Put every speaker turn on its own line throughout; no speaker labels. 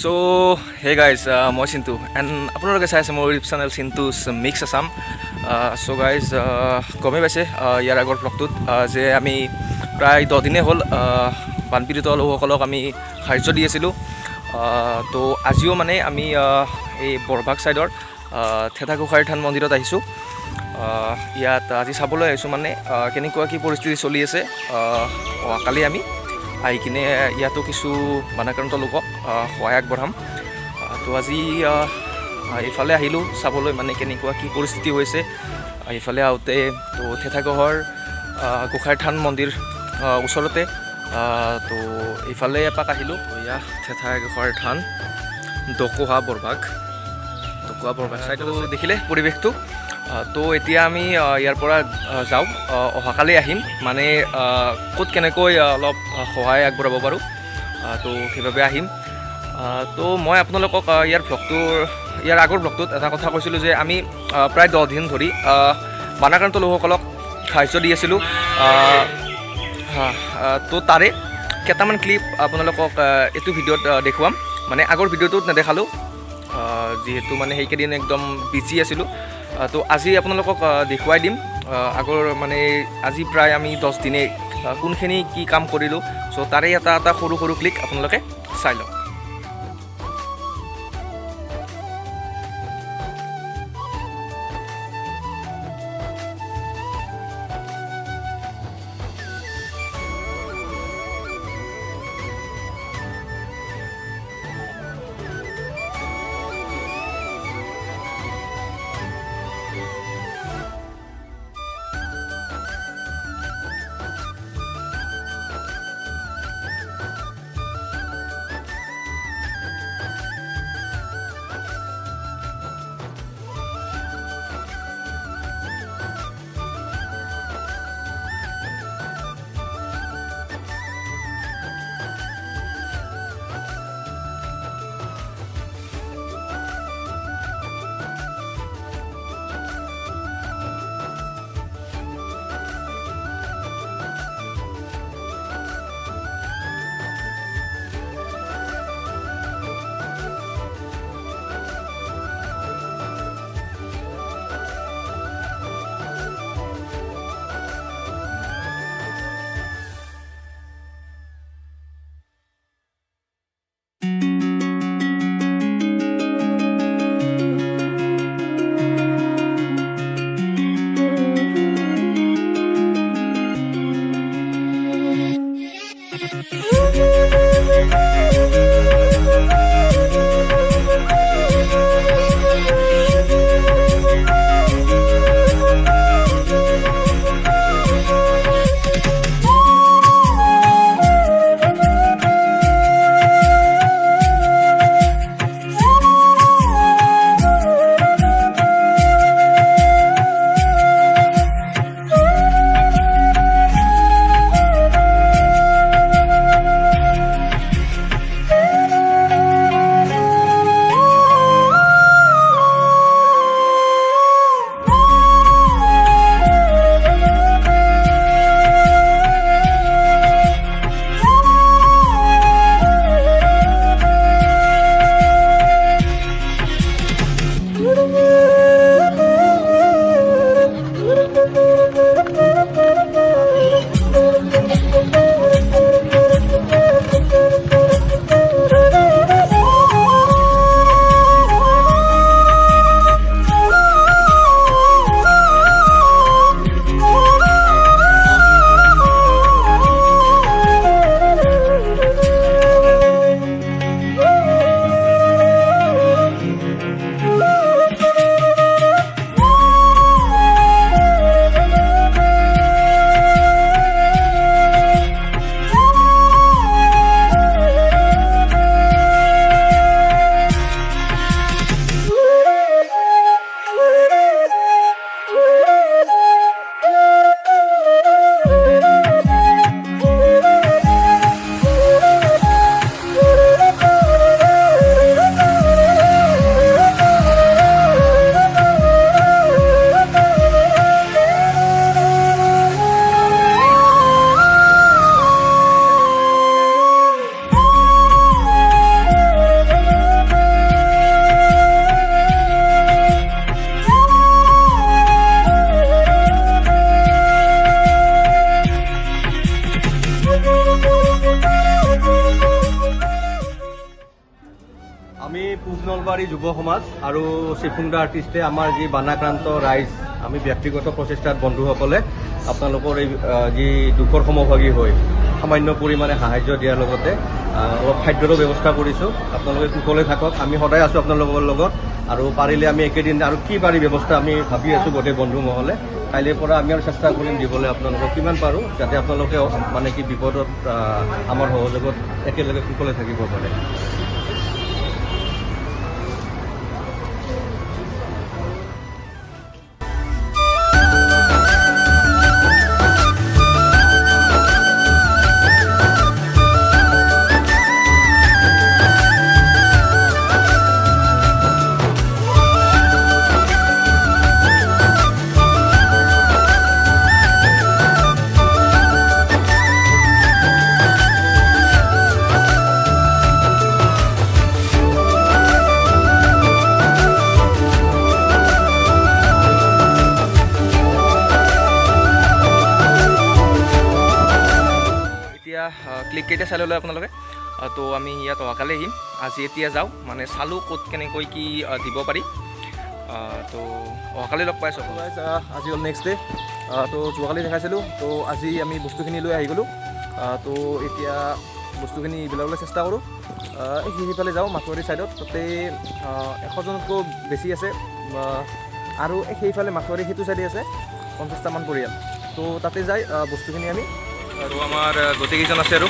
So hey guys, মই চিন্তু and আপোনালোকে চাই আছে মোৰ ইউটিউব চেনেল চিন্তুছ মিক্স আছাম। চ' গাইজ গমেই পাইছে ইয়াৰ আগৰ ব্লগটোত যে আমি প্ৰায় 10 দিনেই হ'ল বানপীড়িত লোকসকলক আমি সাহাৰ্য দি আছিলোঁ। তো আজিও মানে আমি এই বৰভাগ ছাইডৰ থেতাগোসাঁই থান মন্দিৰত আহিছোঁ। ইয়াত আজি চাবলৈ আহিছোঁ মানে কেনেকুৱা কি পৰিস্থিতি চলি আছে। কালি আমি আহি কিনে ইয়াতো কিছু বানাক্ৰান্ত লোকক সহায় আগবঢ়াম। তো আজি এইফালে আহিলোঁ চাবলৈ মানে কেনেকুৱা কি পৰিস্থিতি হৈছে। এইফালে আহোঁতে তো থেতাগড়ৰ গোসাঁই থান মন্দিৰ ওচৰতে। তো এইফালে এপাক আহিলোঁ। এয়া থেতাগড়ৰ থান ডকোহা বৰভাগ চাইডটো দেখিলে পৰিৱেশটো। তো এতিয়া আমি ইয়াৰ পৰা যাওঁ, অহাকালি আহিম মানে ক'ত কেনেকৈ অলপ সহায় আগবঢ়াব পাৰোঁ তো সেইভাৱে আহিম। তো মই আপোনালোকক ইয়াৰ আগৰ ব্লগটোত এটা কথা কৈছিলোঁ যে আমি প্ৰায় 10 দিন ধৰি বানাক্ৰান্ত লোকসকলক সাহাৰ্য দি আছিলোঁ। তো তাৰে কেইটামান ক্লিপ আপোনালোকক এইটো ভিডিঅ'ত দেখুৱাম। মানে আগৰ ভিডিঅ'টোত নেদেখালোঁ যিহেতু মানে সেইকেইদিন একদম বিজি আছিলোঁ। তো আজি আপোনালোকক দেখুৱাই দিম আগৰ মানে আজি প্ৰায় আমি 10 দিনে কোনখিনি কি কাম কৰিলোঁ। চ' তাৰে এটা সৰু সৰু ক্লিপ আপোনালোকে চাই লওক।
আমি পূব নলবাৰী যুৱ সমাজ আৰু চিফুংদা আৰ্টিষ্টে আমাৰ যি বানাক্ৰান্ত ৰাইজ আমি ব্যক্তিগত প্ৰচেষ্টাত বন্ধুসকলে আপোনালোকৰ এই যি দুখৰ সমভাগী হৈ সামান্য পৰিমাণে সাহায্য দিয়াৰ লগতে অলপ খাদ্যৰো ব্যৱস্থা কৰিছোঁ। আপোনালোকে কুশলে থাকক, আমি সদায় আছোঁ আপোনালোকৰ লগত আৰু পাৰিলে আমি একেদিন আৰু কি পাৰি ব্যৱস্থা আমি ভাবি আছোঁ গোটেই বন্ধু মহলে। কাইলৈৰ পৰা আমি আৰু চেষ্টা কৰিম দিবলৈ আপোনালোকক কিমান পাৰোঁ, যাতে আপোনালোকে মানে কি বিপদত আমাৰ সহযোগত একেলগে কুশলে থাকিব পাৰে।
ক্লিক কেইটা চাই ল'লে আপোনালোকে। তো আমি ইয়াত অহাকালি আহিম, আজি এতিয়া যাওঁ মানে চালোঁ ক'ত কেনেকৈ কি দিব পাৰি। তো অহাকালি লগ পাইছোঁ। আজি হ'ল নেক্সট ডে। তো যোৱাকালি দেখাইছিলোঁ, তো আজি আমি বস্তুখিনি লৈ আহি গ'লোঁ। তো এতিয়া বস্তুখিনি বিলাবলৈ চেষ্টা কৰোঁ। সেইফালে যাওঁ মাথুৱাৰী ছাইডত, তাতে 100জনতকৈ বেছি আছে আৰু সেইফালে মাথুৱাৰী সেইটো ছাইডে আছে 50টামান পৰিয়াল। তো তাতে যাই বস্তুখিনি আনি আৰু আমাৰ গোটেইকেইজন আছে আৰু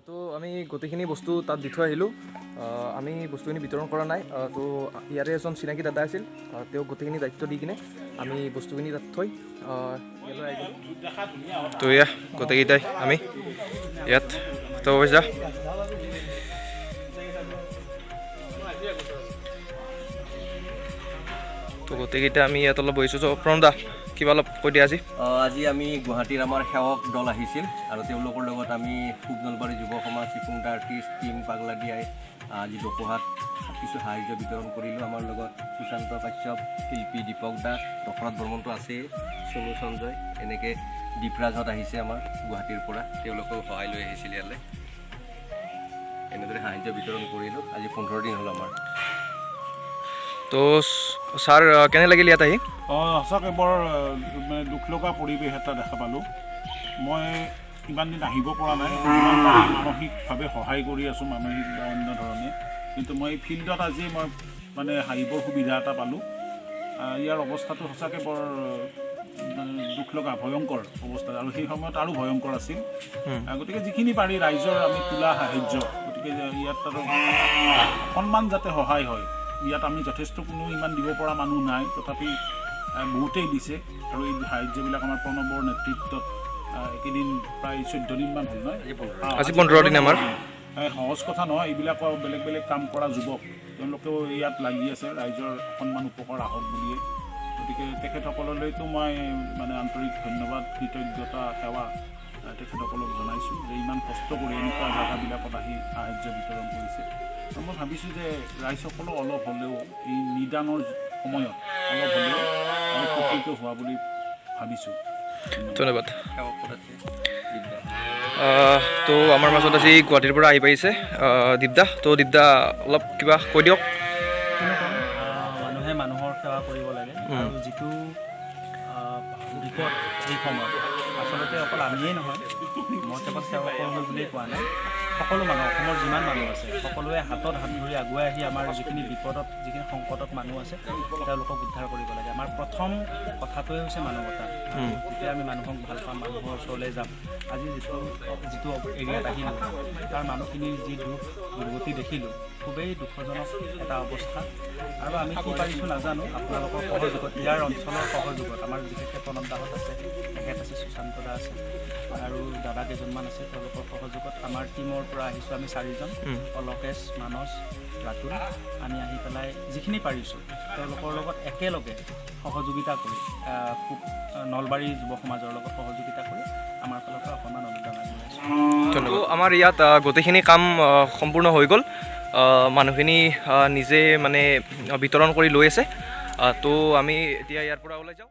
তো আমি গোটেইখিনি বস্তু তাত দি থৈ আহিলোঁ। আমি বস্তুখিনি বিতৰণ কৰা নাই। তো ইয়াৰে এজন চিনাকি দাদা আছিল, তেওঁক গোটেইখিনি দায়িত্ব দি কিনে আমি বস্তুখিনি তাত থৈ ইয়ালৈ আহিলোঁ। তো এয়া গোটেইকেইটাই আমি ইয়াত তো পইচা তো গোটেইকেইটা আমি ইয়াত অলপ বহিছোঁ। তো প্ৰণদা কিবা অলপ কৈ দিয়া আজি।
আজি আমি গুৱাহাটীৰ আমাৰ সেৱক দল আহিছিল আৰু তেওঁলোকৰ লগত আমি পূব নলবাৰী যুৱ সমাজ, চিফুংদা আৰ্টিষ্ট, টিম পাগলাদিয়াই আজি দোপোহাত কিছু সাহায্য বিতৰণ কৰিলোঁ। আমাৰ লগত সুশান্ত কাশ্যপ, শিল্পী দীপক দাস, দশৰথ বৰ্মনটো আছেই, সোনু সঞ্জয়, এনেকৈ দীপৰাজহঁত আহিছে আমাৰ গুৱাহাটীৰ পৰা, তেওঁলোকেও সহায় লৈ আহিছিল ইয়ালৈ। এনেদৰে সাহায্য বিতৰণ কৰিলোঁ। আজি 15 দিন হ'ল আমাৰ।
তো ছাৰ কেনে লাগিল ইয়াত আহি?
সঁচাকৈ বৰ মানে দুখ লগা পৰিৱেশ এটা দেখা পালোঁ। মই ইমান দিন আহিব পৰা নাই, মানসিকভাৱে সহায় কৰি আছোঁ, মানসিক বা অন্য ধৰণে। কিন্তু মই ফিল্ডত আজি মই মানে হাৰিবৰ সুবিধা এটা পালোঁ। ইয়াৰ অৱস্থাটো সঁচাকৈ বৰ মানে দুখ লগা, ভয়ংকৰ অৱস্থা, আৰু সেই সময়ত আৰু ভয়ংকৰ আছিল। গতিকে যিখিনি পাৰি ৰাইজৰ আমি তোলা সাহায্য, গতিকে ইয়াত আৰু অকণমান যাতে সহায় হয়। ইয়াত আমি যথেষ্ট কোনো ইমান দিব পৰা মানুহ নাই, তথাপি বহুতেই দিছে। আৰু এই সাহায্যবিলাক আমাৰ প্ৰণৱৰ নেতৃত্বত এইকেইদিন প্ৰায় 14 দিনমান হ'ল নহয়,
আজি 15 দিন আমাৰ।
সহজ কথা নহয়, এইবিলাক বেলেগ বেলেগ কাম কৰা যুৱক, তেওঁলোকেও ইয়াত লাগি আছে ৰাইজৰ অকণমান উপকাৰ আহক বুলিয়ে। গতিকে তেখেতসকললৈতো মই মানে আন্তৰিক ধন্যবাদ, কৃতজ্ঞতা, সেৱা তেখেতসকলক জনাইছোঁ যে ইমান কষ্ট কৰি এনেকুৱা জেগাবিলাকত আহি সাহায্য বিতৰণ কৰিছে। আৰু মই ভাবিছোঁ যে ৰাইজসকলো অলপ হ'লেও এই নিদানৰ সময়ত অলপ হ'লেও আমি উপকৃত হোৱা বুলি ভাবিছোঁ।
ধন্যবাদ। তো আমাৰ মাজত আজি গুৱাহাটীৰ পৰা আহি পাইছে দীপদা। তো দীপদা অলপ কিবা কৈ দিয়ক।
মানুহে মানুহৰ সেৱা কৰিব লাগে, আৰু যিটো বিপদ এই সময়ত আচলতে অকল আমিয়েই নহয়, মই কেৱল সেৱকৰ হৈ বুলিয়েই কোৱা নাই, সকলো মানুহ, অসমৰ যিমান মানুহ আছে সকলোৱে হাতত হাত ধৰি আগুৱাই আহি আমাৰ যিখিনি বিপদত, যিখিনি সংকটত মানুহ আছে তেওঁলোকক উদ্ধাৰ কৰিব লাগে। আমাৰ প্ৰথম কথাটোৱে হৈছে মানৱতা। যেতিয়া আমি মানুহক ভাল পাম, মানুহৰ ওচৰলৈ যাম। আজি যিটো এৰিয়াত আহিলোঁ তাৰ মানুহখিনিৰ যি দুৰ্গতি দেখিলোঁ, খুবেই দুখজনক এটা অৱস্থা আৰু আমি কি পাৰিছোঁ নাজানো আপোনালোকৰ সহযোগত ইয়াৰ অঞ্চলৰ সহযোগত আমাৰ বিশেষকৈ প্ৰণৱ দাহঁত আছে তেখেত আছে সুশান্ত দা আছে আৰু দাদা কেইজনমান আছে তেওঁলোকৰ সহযোগত আমাৰ টীমৰ পৰা আহিছোঁ আমি 4জন অলকেশ মানস ৰাতুল আমি আহি পেলাই যিখিনি পাৰিছোঁ তেওঁলোকৰ লগত একেলগে সহযোগিতা কৰি নলবাৰী যুৱ সমাজৰ লগত সহযোগিতা কৰি আমাৰ ফালৰ পৰা অকণমান অনুদান আগবঢ়াইছোঁ।
তো আমাৰ ইয়াত গোটেইখিনি কাম সম্পূৰ্ণ হৈ গ'ল মানুহখিনি নিজে মানে বিতৰণ কৰি লৈ আছে তো আমি এতিয়া ইয়াৰ পৰা ওলাই যাওঁ।